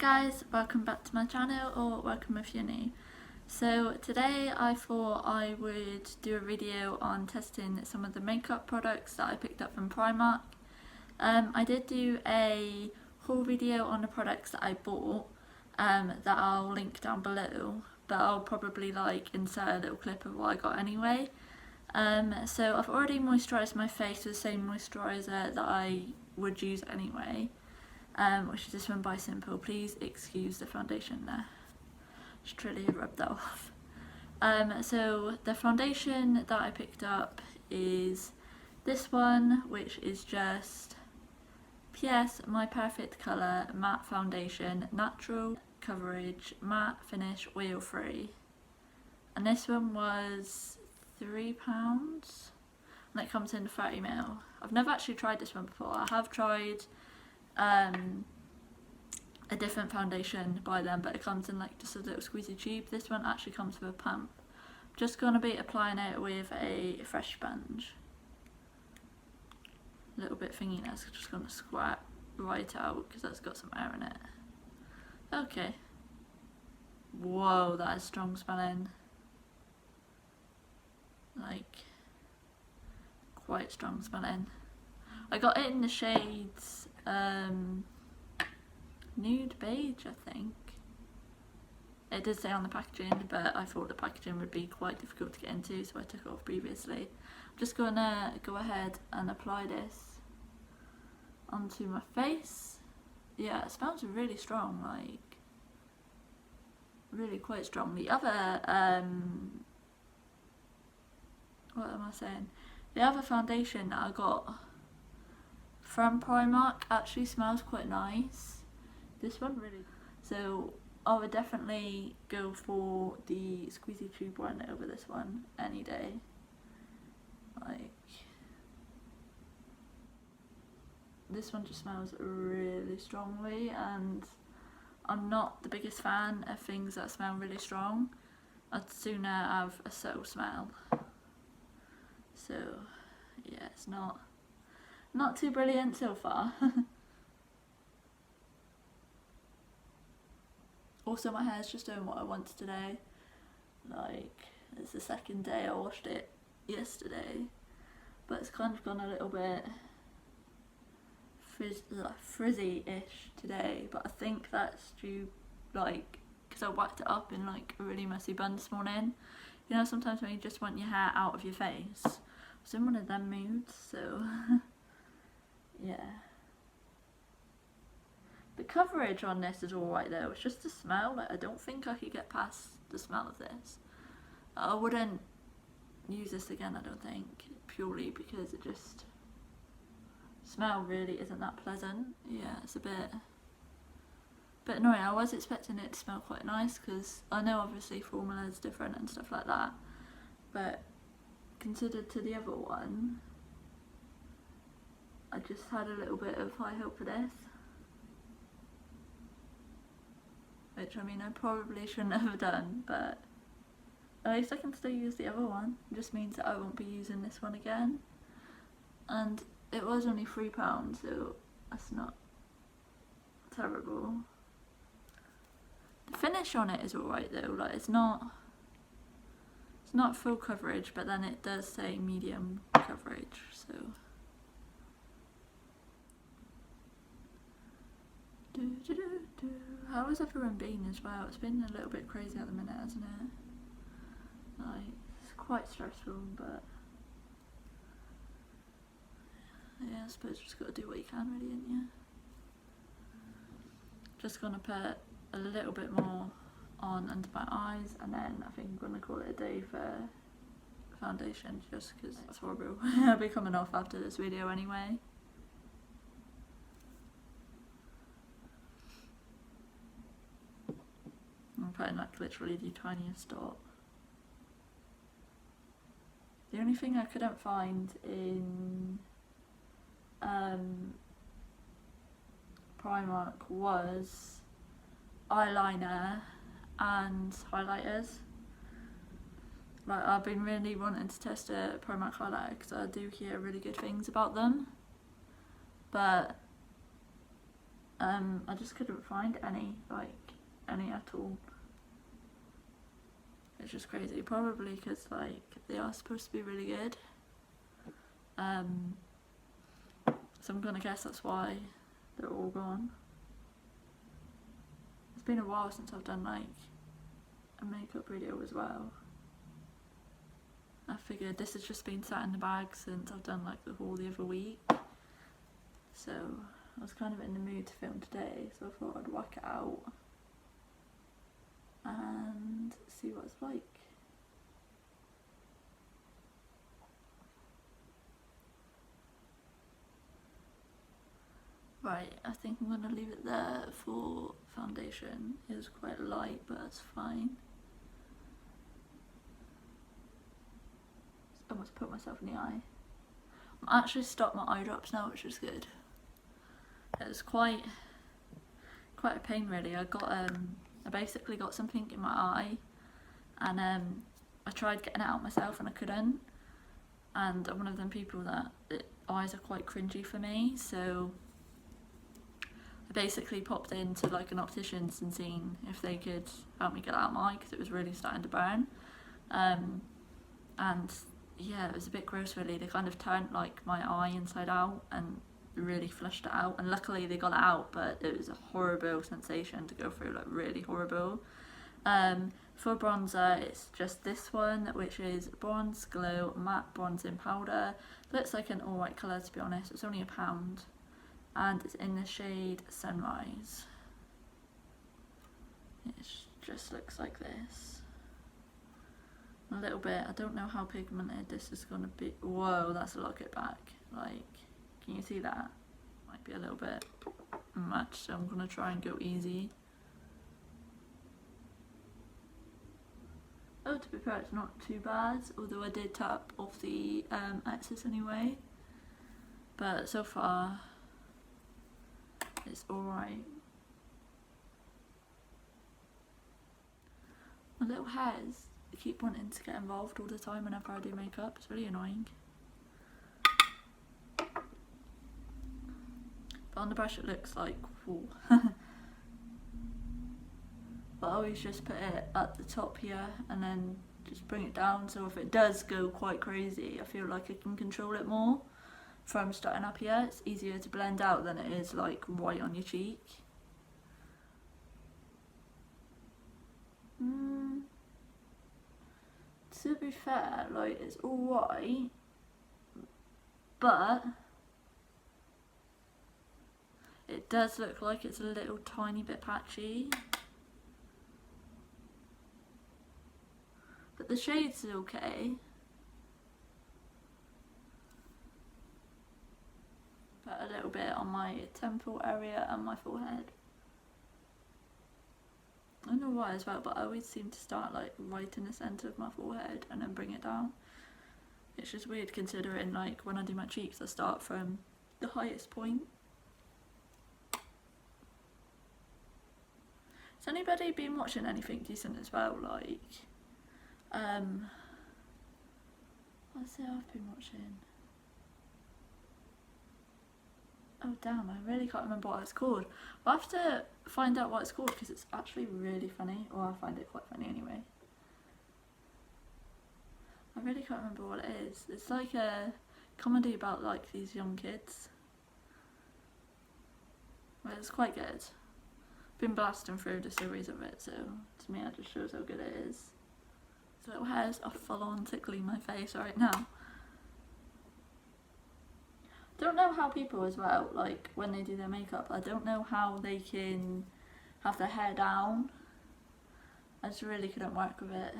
guys, welcome back to my channel, or welcome if you're new. So today I thought I would do a video on testing some of the makeup products that I picked up from Primark. I did do a haul video on the products that I bought that I'll link down below, but I'll probably insert a little clip of what I got anyway. So I've already moisturised my face with the same moisturiser that I would use anyway. Which is this one by Simple. Please excuse the foundation there. Just really rubbed that off. So the foundation that I picked up is this one, which is just PS My Perfect Colour Matte Foundation, Natural Coverage, Matte Finish, Oil Free. And this one was £3 and it comes in 30ml. I've never actually tried this one before. I have tried a different foundation by them, but it comes in just a little squeezy tube. This one actually comes with a pump. I'm just going to be applying it with a fresh sponge. A little bit thingy there, so just going to squirt right out because that's got some air in it. Okay. Whoa, that is strong smelling. Quite strong smelling. I got it in the shades nude beige, I think. It did say on the packaging, but I thought the packaging would be quite difficult to get into, so I took it off previously. I'm just gonna go ahead and apply this onto my face. Yeah, it smells really strong, really quite strong. The other what am I saying? The other foundation that I got from Primark actually smells quite nice. This one really. So I would definitely go for the squeezy tube one over this one any day. This one just smells really strongly, and I'm not the biggest fan of things that smell really strong. I'd sooner have a subtle smell. So yeah, it's not too brilliant so far. Also, my hair's just doing what I want today. It's the second day. I washed it yesterday, but it's kind of gone a little bit frizzy-ish today, but I think that's due because I whacked it up in a really messy bun this morning. You know, sometimes when you just want your hair out of your face. I was in one of them moods, so yeah. The coverage on this is alright though, it's just the smell. I don't think I could get past the smell of this. I wouldn't use this again, I don't think, purely because it just smell really isn't that pleasant. Yeah, it's a bit annoying. I was expecting it to smell quite nice because I know obviously formula is different and stuff like that, but considered to the other one, I just had a little bit of high hope for this. Which, I mean, I probably shouldn't have done, but at least I can still use the other one. It just means that I won't be using this one again. And it was only £3, so that's not terrible. The finish on it is alright though, it's not full coverage, but then it does say medium coverage, so. How has everyone been as well? It's been a little bit crazy at the minute, hasn't it? It's quite stressful, but yeah, I suppose you just got to do what you can, really, ain't you? Just gonna put a little bit more on under my eyes, and then I think I'm gonna call it a day for foundation, just because it's horrible. I'll be coming off after this video anyway. I'm putting literally the tiniest dot. The only thing I couldn't find in Primark was eyeliner and highlighters. I've been really wanting to test a Primark highlighter because I do hear really good things about them, but I just couldn't find any at all. It's just crazy, probably because like they are supposed to be really good. So I'm gonna guess that's why they're all gone. It's been a while since I've done like a makeup video as well. I figured this has just been sat in the bag since I've done like the haul the other week. So I was kind of in the mood to film today, so I thought I'd whack it out and see what it's like. Right, I think I'm going to leave it there for foundation. It was quite light, but that's fine. I almost put myself in the eye. I actually stopped my eye drops now, which is good. It was quite a pain really. I basically got something in my eye, and I tried getting it out myself and I couldn't. And I'm one of them people that eyes are quite cringy for me, so I basically popped into like an optician's and seen if they could help me get out my eye because it was really starting to burn. And yeah, it was a bit gross really. They kind of turned like my eye inside out and really flushed it out, and luckily they got it out, but it was a horrible sensation to go through, like really horrible. For bronzer, it's just this one, which is Bronze Glow Matte Bronzing Powder. Looks like an alright colour, to be honest. It's only £1 and it's in the shade Sunrise. It just looks like this. A little bit, I don't know how pigmented this is going to be. Whoa, that's a lot get back. Like, can you see that? Might be a little bit much, so I'm going to try and go easy. Oh, to be fair, it's not too bad, although I did tap off the excess anyway. But so far, it's alright. My little hairs keep wanting to get involved all the time whenever I do makeup. It's really annoying. But on the brush it looks like, whoa. But I always just put it at the top here and then just bring it down, so if it does go quite crazy, I feel like I can control it more. From starting up here, it's easier to blend out than it is like right on your cheek. To be fair, like it's alright, but it does look like it's a little tiny bit patchy. But the shade's okay. But a little bit on my temple area and my forehead. I don't know why as well, but I always seem to start like right in the centre of my forehead and then bring it down. It's just weird considering like when I do my cheeks I start from the highest point. Has anybody been watching anything decent as well? Like, what's it I've been watching? Oh damn, I really can't remember what it's called. I'll have to find out what it's called because it's actually really funny, or I find it quite funny anyway. I really can't remember what it is. It's like a comedy about like these young kids. Well, it's quite good. Been blasting through the series of it, so to me that just shows how good it is. These little hairs are full on tickling my face right now. Don't know how people as well, like when they do their makeup, I don't know how they can have their hair down. I just really couldn't work with it.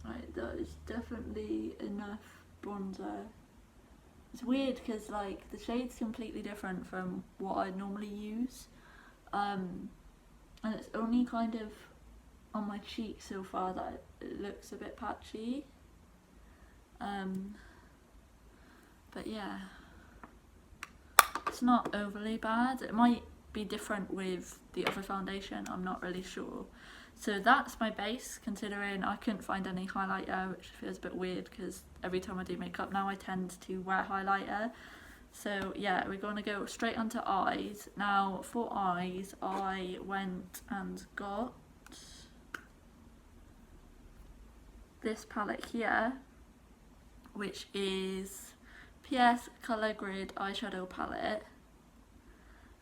Right, that is definitely enough bronzer. It's weird because like the shade's completely different from what I normally use, and it's only kind of on my cheek so far that it looks a bit patchy. But yeah, it's not overly bad. It might be different with the other foundation, I'm not really sure. So that's my base, considering I couldn't find any highlighter, which feels a bit weird because every time I do makeup now I tend to wear highlighter. So yeah, we're going to go straight onto eyes. Now for eyes, I went and got this palette here, which is PS Colour Grid eyeshadow palette,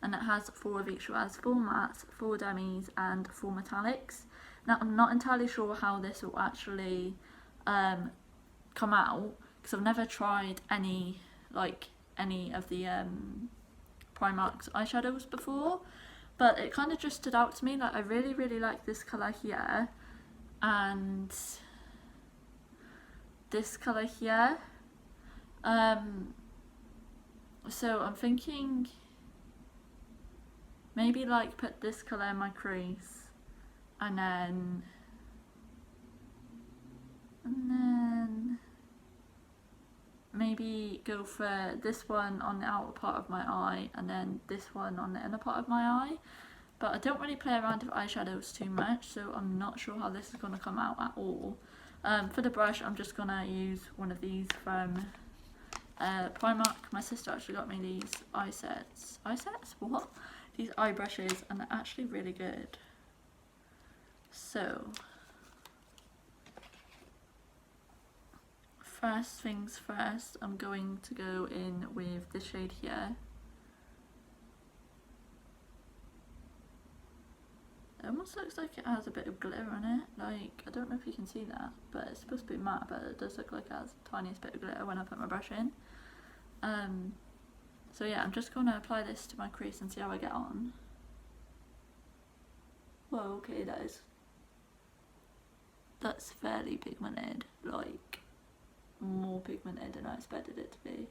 and it has 4 of each. So it has 4 mattes, 4 demis and 4 metallics. Now I'm not entirely sure how this will actually come out, because I've never tried any of the Primark's eyeshadows before, but it kind of just stood out to me. Like, I really like this colour here and this colour here. So I'm thinking maybe like put this colour in my crease and then maybe go for this one on the outer part of my eye and then this one on the inner part of my eye. But I don't really play around with eyeshadows too much, so I'm not sure how this is going to come out at all. For the brush, I'm just going to use one of these from Primark. My sister actually got me these eye sets. Eye sets? What? These eye brushes, and they're actually really good. So first things first, I'm going to go in with this shade here. It almost looks like it has a bit of glitter on it. Like, I don't know if you can see that, but it's supposed to be matte, but it does look like it has the tiniest bit of glitter when I put my brush in. So yeah, I'm just going to apply this to my crease and see how I get on. Well, okay, that's fairly pigmented, like more pigmented than I expected it to be.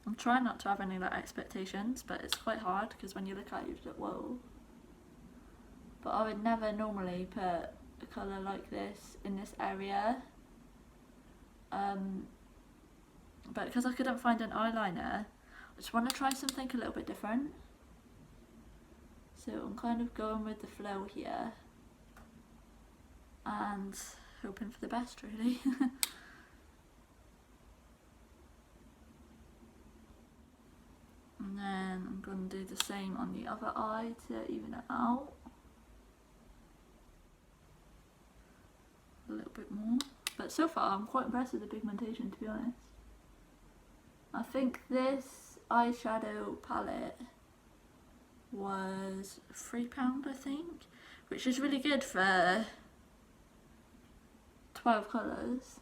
I'm trying not to have any like expectations, but it's quite hard because when you look at it, you just like, whoa. But I would never normally put a colour like this in this area. But because I couldn't find an eyeliner, I just want to try something a little bit different. So I'm kind of going with the flow here and hoping for the best, really. And then I'm going to do the same on the other eye to even it out a little bit more. But so far I'm quite impressed with the pigmentation, to be honest. I think this eyeshadow palette was £3, I think, which is really good for 12 colours.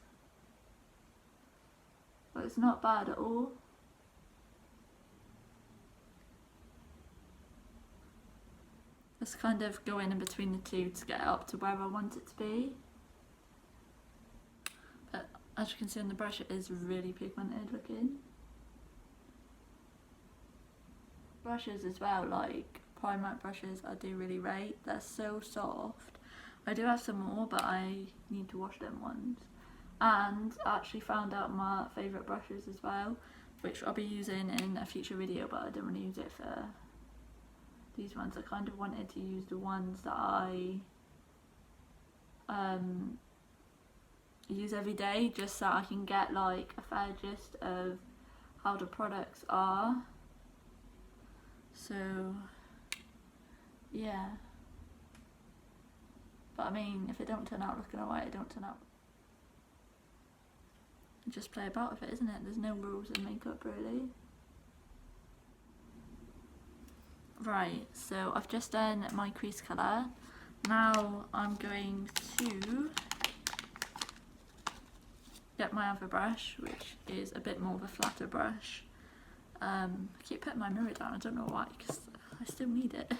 But it's not bad at all. Just kind of go in between the two to get it up to where I want it to be. But as you can see on the brush, it is really pigmented looking. Brushes as well, like Primark brushes, I do really rate. They're so soft. I do have some more, but I need to wash them once. And I actually found out my favourite brushes as well, which I'll be using in a future video, but I don't want to use it for these ones. I kind of wanted to use the ones that I use every day, just so I can get like a fair gist of how the products are. So yeah, but I mean, if it don't turn out looking alright, it don't turn out. Just play about with it, isn't it? There's no rules in makeup, really. Right, so I've just done my crease colour. Now I'm going to get my other brush, which is a bit more of a flatter brush. I keep putting my mirror down, I don't know why, because I still need it.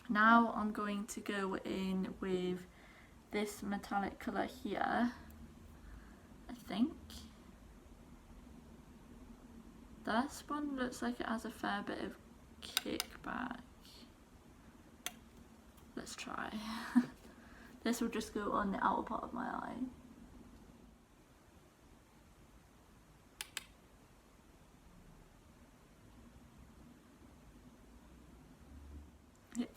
Now I'm going to go in with this metallic colour here, I think. This one looks like it has a fair bit of kickback. Let's try. This will just go on the outer part of my eye.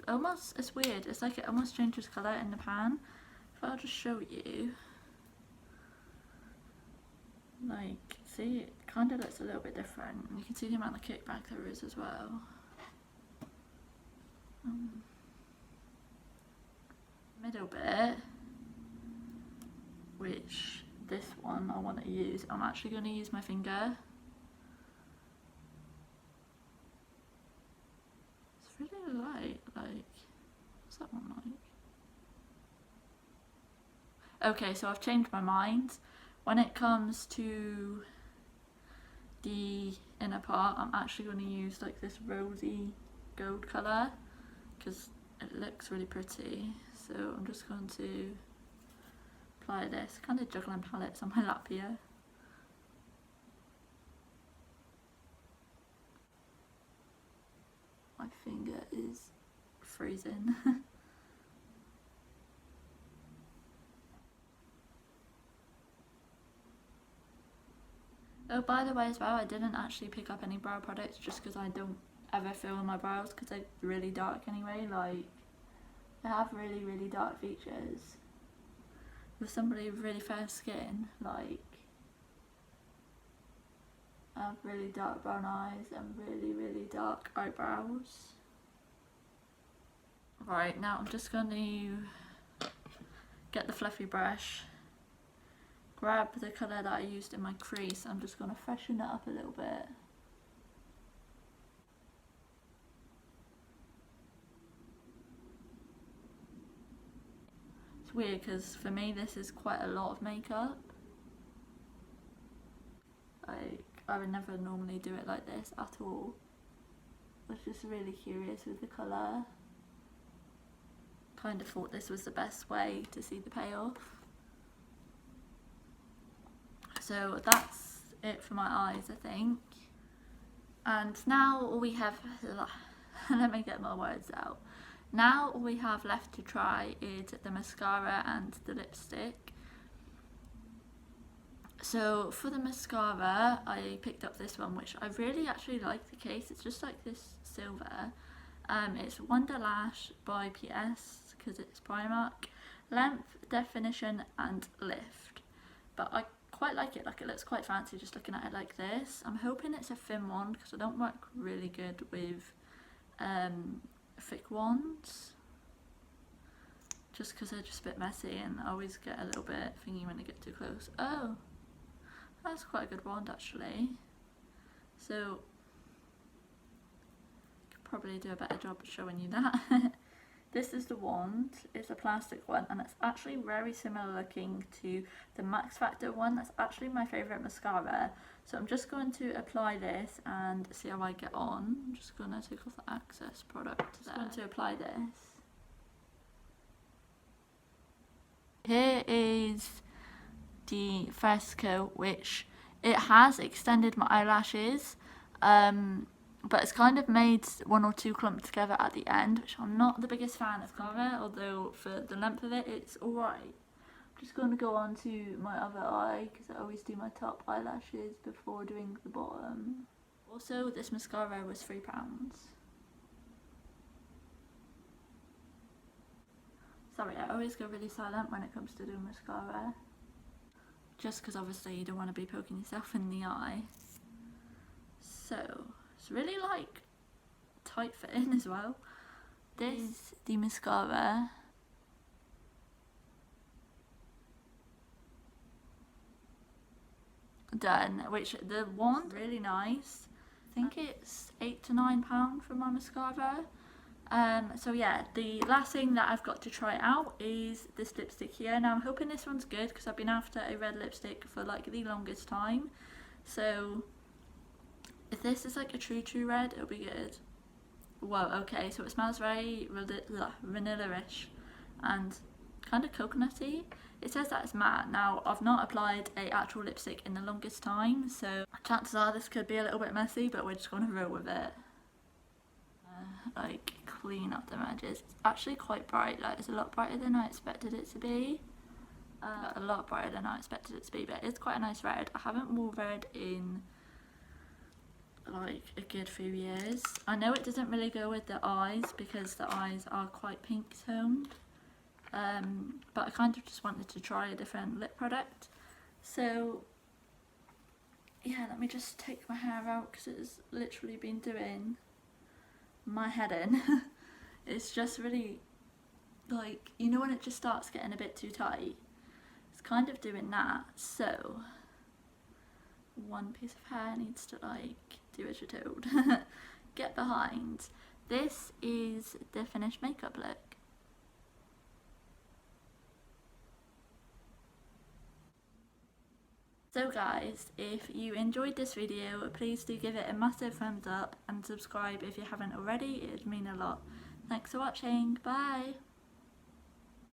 almost, it's weird, it's like it almost changes colour in the pan. If I'll just show you, like, see, it kind of looks a little bit different. You can see the amount of kickback there is as well. Middle bit, which this one I want to use, I'm actually going to use my finger. It's really light, like, what's that one like? Okay, so I've changed my mind. When it comes to the inner part, I'm actually going to use like this rosy gold colour because it looks really pretty. So I'm just going to apply this, kind of juggling palettes on my lap here. My finger is freezing. Oh, by the way as well, I didn't actually pick up any brow products just because I don't ever fill in my brows because they're really dark anyway. Like, I have really dark features. With somebody with really fair skin, like, I have really dark brown eyes and really dark eyebrows. Right, now I'm just going to get the fluffy brush, grab the colour that I used in my crease. I'm just going to freshen it up a little bit. It's weird because for me this is quite a lot of makeup. Like, I would never normally do it like this at all. I was just really curious with the colour. Kind of thought this was the best way to see the payoff. So that's it for my eyes, I think. And now all we have, let me get my words out. Now all we have left to try is the mascara and the lipstick. So for the mascara, I picked up this one, which I really actually like the case. It's just like this silver. It's Wonderlash by PS, because it's Primark. Length, definition and lift. But I quite like it, like it looks quite fancy just looking at it like this. I'm hoping it's a thin one because I don't work really good with thick ones. Just because they're just a bit messy and I always get a little bit thingy when I get too close. Oh, that's quite a good wand actually. So, I could probably do a better job of showing you that. This is the wand, it's a plastic one and it's actually very similar looking to the Max Factor one. That's actually my favourite mascara. So I'm just going to apply this and see how I get on. I'm just going to take off the Access product there. I'm going to apply this. Here is the first coat, which it has extended my eyelashes. But it's kind of made one or two clumped together at the end, which I'm not the biggest fan of colour, although for the length of it, it's alright. I'm just going to go on to my other eye, because I always do my top eyelashes before doing the bottom. Also, this mascara was £3. Sorry, I always go really silent when it comes to doing mascara. Just because obviously you don't want to be poking yourself in the eye. So, it's really like tight fitting as well. This is the mascara. Done, which the wand really nice. I think it's £8 to £9 for my mascara. So yeah, the last thing that I've got to try out is this lipstick here. Now I'm hoping this one's good because I've been after a red lipstick for like the longest time. So if this is like a true red, it'll be good. Whoa, okay, so it smells very vanilla-ish and kind of coconutty. It says that it's matte. Now, I've not applied a actual lipstick in the longest time, so chances are this could be a little bit messy, but we're just going to roll with it. Like, clean up the edges. It's actually quite bright, like it's a lot brighter than I expected it to be. A lot brighter than I expected it to be, but it's quite a nice red. I haven't worn red in like a good few years. I know it doesn't really go with the eyes because the eyes are quite pink toned, but I kind of just wanted to try a different lip product. So yeah, let me just take my hair out because it's literally been doing my head in. It's just really, like, you know when it just starts getting a bit too tight? It's kind of doing that. So one piece of hair needs to like do as you're told. Get behind. This is the finished makeup look. So guys, if you enjoyed this video, please do give it a massive thumbs up and subscribe if you haven't already. It would mean a lot. Thanks for watching. Bye.